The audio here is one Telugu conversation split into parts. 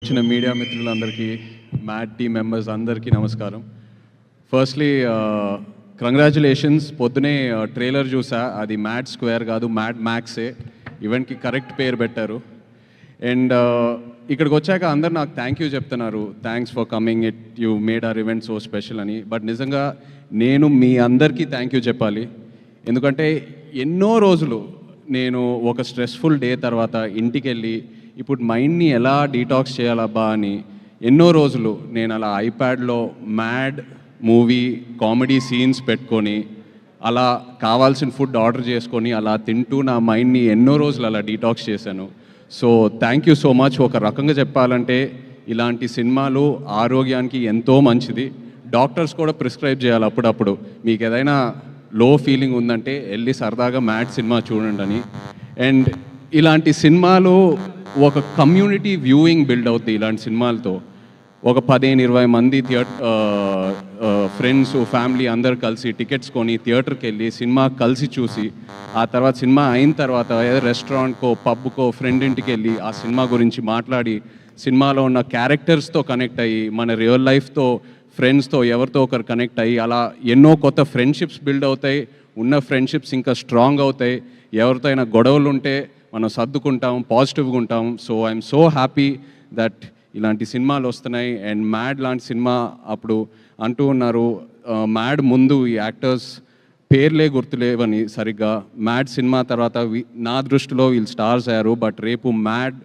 వచ్చిన మీడియా మిత్రులందరికీ మ్యాడ్ టీమ్ మెంబర్స్ అందరికీ నమస్కారం. Firstly congratulations. పొద్దునే ట్రైలర్ చూసా, అది మ్యాడ్ స్క్వేర్ కాదు మ్యాడ్ మ్యాక్సే. ఈవెంట్కి కరెక్ట్ పేరు పెట్టారు. అండ్ ఇక్కడికి వచ్చాక అందరు నాకు థ్యాంక్ యూ చెప్తున్నారు, thanks for coming, you made our event so special అని. బట్ నిజంగా నేను మీ అందరికీ థ్యాంక్ యూ చెప్పాలి. ఎందుకంటే ఎన్నో రోజులు నేను ఒక స్ట్రెస్ఫుల్ డే తర్వాత ఇంటికి వెళ్ళి ఇప్పుడు మైండ్ని ఎలా డీటాక్స్ చేయాలబ్బా అని ఎన్నో రోజులు నేను అలా ఐప్యాడ్లో మ్యాడ్ మూవీ కామెడీ సీన్స్ పెట్టుకొని అలా కావాల్సిన ఫుడ్ ఆర్డర్ చేసుకొని అలా తింటూ నా మైండ్ని ఎన్నో రోజులు అలా డీటాక్స్ చేశాను. So thank you so much. ఒక రకంగా చెప్పాలంటే ఇలాంటి సినిమాలు ఆరోగ్యానికి ఎంతో మంచిది. డాక్టర్స్ కూడా ప్రిస్క్రైబ్ చేయాలి అప్పుడప్పుడు. మీకు ఏదైనా లో ఫీలింగ్ ఉందంటే వెళ్ళి సరదాగా మ్యాడ్ సినిమా చూడండి అని. అండ్ ఇలాంటి సినిమాలు ఒక కమ్యూనిటీ వ్యూయింగ్ బిల్డ్ అవుతుంది. ఇలాంటి సినిమాలతో ఒక 15-20 మంది ఫ్రెండ్స్ ఫ్యామిలీ అందరు కలిసి టికెట్స్ కొని థియేటర్కి వెళ్ళి సినిమా కలిసి చూసి ఆ తర్వాత సినిమా అయిన తర్వాత ఏదో రెస్టారెంట్కో పబ్కో ఫ్రెండ్ ఇంటికి వెళ్ళి ఆ సినిమా గురించి మాట్లాడి సినిమాలో ఉన్న క్యారెక్టర్స్తో కనెక్ట్ అయ్యి మన రియల్ లైఫ్తో ఫ్రెండ్స్తో ఎవరితో ఒకరు కనెక్ట్ అయ్యి అలా ఎన్నో కొత్త ఫ్రెండ్షిప్స్ బిల్డ్ అవుతాయి. ఉన్న ఫ్రెండ్షిప్స్ ఇంకా స్ట్రాంగ్ అవుతాయి. ఎవరితో అయినా గొడవలు ఉంటే మనం సర్దుకుంటాం, పాజిటివ్గా ఉంటాం. So I'm so happy that ఇలాంటి సినిమాలు వస్తున్నాయి. అండ్ మ్యాడ్ లాంటి సినిమా అప్పుడు అంటూ ఉన్నారు, మ్యాడ్ ముందు ఈ యాక్టర్స్ పేర్లే గుర్తులేవని సరిగ్గా. మ్యాడ్ సినిమా తర్వాత నా దృష్టిలో వీళ్ళు స్టార్స్ అయ్యారు. బట్ రేపు మ్యాడ్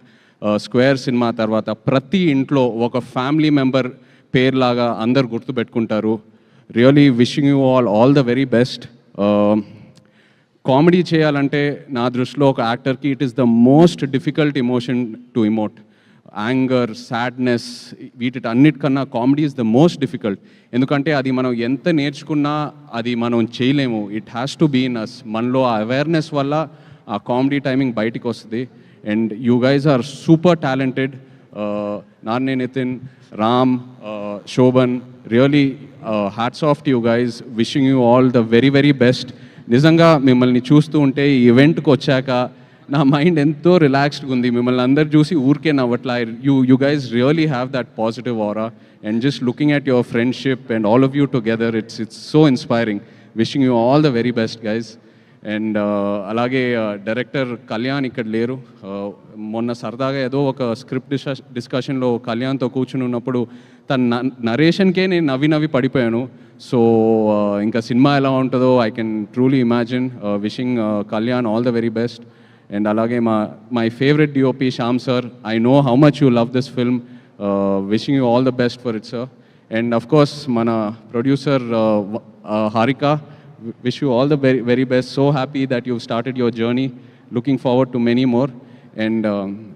స్క్వేర్ సినిమా తర్వాత ప్రతి ఇంట్లో ఒక ఫ్యామిలీ మెంబర్ పేర్లాగా అందరు గుర్తుపెట్టుకుంటారు. Really wishing you all the very best. Comedy చేయాలంటే నా దృష్టిలో ఒక యాక్టర్కి it is the most difficult emotion to emote. Anger, sadness, వీటన్నిటికన్నా comedy is the most difficult. ఎందుకంటే అది మనం ఎంత నేర్చుకున్నా అది మనం చేయలేము. It has to be in us. మనలో ఆ అవేర్నెస్ వల్ల ఆ కామెడీ టైమింగ్ బయటికి వస్తుంది. And you guys are super talented. నాన్నే Nithin, Ram, Shobhan, really hats off to you guys. Wishing you all the very very best. నిజంగా మిమ్మల్ని చూస్తూ ఉంటే ఈ ఈవెంట్కి వచ్చాక నా మైండ్ ఎంతో రిలాక్స్డ్గా ఉంది. మిమ్మల్ని అందరు చూసి ఊరికే నవ్వట్లా. You guys really have that positive aura. And just looking at your friendship and all of you together, it's so inspiring. Wishing you all the very best guys. And అలాగే డైరెక్టర్ కళ్యాణ్ ఇక్కడ లేరు. మొన్న సరదాగా ఏదో ఒక స్క్రిప్ట్ డిస్కషన్లో కళ్యాణ్తో కూర్చుని ఉన్నప్పుడు తన నరేషన్కే నేను నవ్వి పడిపోయాను. సో ఇంకా సినిమా ఎలా ఉంటుందో I can truly imagine. Wishing Kalyan all the very best. And అలాగే my favourite DOP Shyam sir, I know how much you love this film. Wishing you all the best for it sir. And of course మన producer Harika, wish you all the very very best. So happy that you've started your journey. Looking forward to many more. And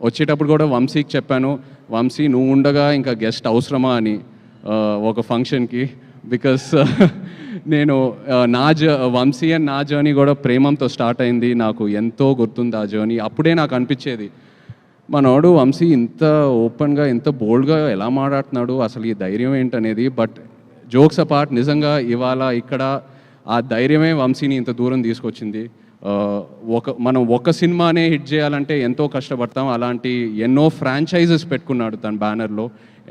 వచ్చేటప్పుడు కూడా వంశీకి చెప్పాను, వంశీ నువ్వు ఉండగా ఇంకా గెస్ట్ అవసరమా అని ఒక ఫంక్షన్కి. బికాస్ నేను వంశీ అండ్ నా జర్నీ కూడా ప్రేమంతో స్టార్ట్ అయింది. నాకు ఎంతో గుర్తుంది ఆ జర్నీ. అప్పుడే నాకు అనిపించేది, మనోడు వంశీ ఇంత ఓపెన్గా ఇంత బోల్డ్గా ఎలా మాట్లాడుతున్నాడు, అసలు ఈ ధైర్యం ఏంటనేది. బట్ జోక్స్ అపార్ట్, నిజంగా ఇవాళ ఇక్కడ ఆ ధైర్యమే వంశీని ఇంత దూరం తీసుకొచ్చింది. మనం ఒక సినిమానే హిట్ చేయాలంటే ఎంతో కష్టపడతాం. అలాంటి ఎన్నో ఫ్రాంచైజెస్ పెట్టుకున్నాడు తన బ్యానర్లో.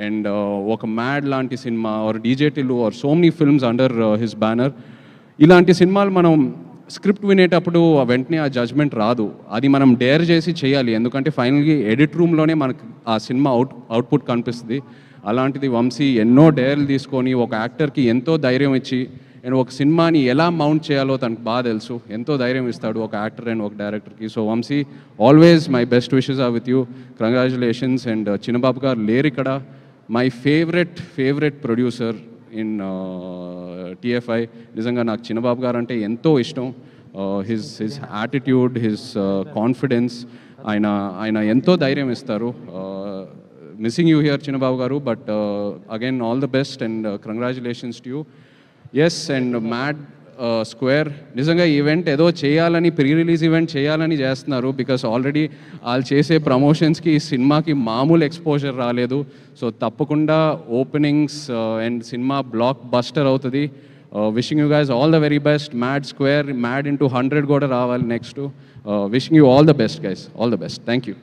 అండ్ ఒక మ్యాడ్ లాంటి సినిమా or DJ Tillu or so many films under his banner. ఇలాంటి సినిమాలు మనం స్క్రిప్ట్ వినేటప్పుడు వెంటనే ఆ జడ్జ్మెంట్ రాదు. అది మనం డేర్ చేసి చేయాలి. ఎందుకంటే ఫైనల్గా ఎడిట్ రూమ్లోనే మనకు ఆ సినిమా అవుట్పుట్ కనిపిస్తుంది. అలాంటిది వంశీ ఎన్నో డేర్లు తీసుకొని ఒక యాక్టర్కి ఎంతో ధైర్యం ఇచ్చి అండ్ ఒక సినిమాని ఎలా మౌంట్ చేయాలో తనకు బాగా తెలుసు. ఎంతో ధైర్యం ఇస్తాడు ఒక యాక్టర్ అండ్ ఒక డైరెక్టర్కి. So Vamsi, always my best wishes are with you. Congratulations. And Chinnababu గారు లేరు ఇక్కడ. My favourite producer in TFI. నిజంగా నాకు చిన్నబాబు గారు అంటే ఎంతో ఇష్టం. హిజ్ యాటిట్యూడ్, హిజ్ కాన్ఫిడెన్స్, ఆయన ఎంతో ధైర్యం ఇస్తారు. Missing you here Chinnababu garu. But again all the best and congratulations to you. Yes. And Mad Square నిజంగా ఈవెంట్ ఏదో చేయాలని, ప్రీ రిలీజ్ ఈవెంట్ చేయాలని చేస్తున్నారు. బికాస్ ఆల్రెడీ వాళ్ళు చేసే ప్రమోషన్స్కి ఈ సినిమాకి మామూలు ఎక్స్పోజర్ రాలేదు. సో తప్పకుండా openings and cinema blockbuster అవుతుంది. Wishing you guys all the very best. Mad Square, Mad into 100 కూడా రావాలి next. Wishing you all the best guys. All the best. Thank you.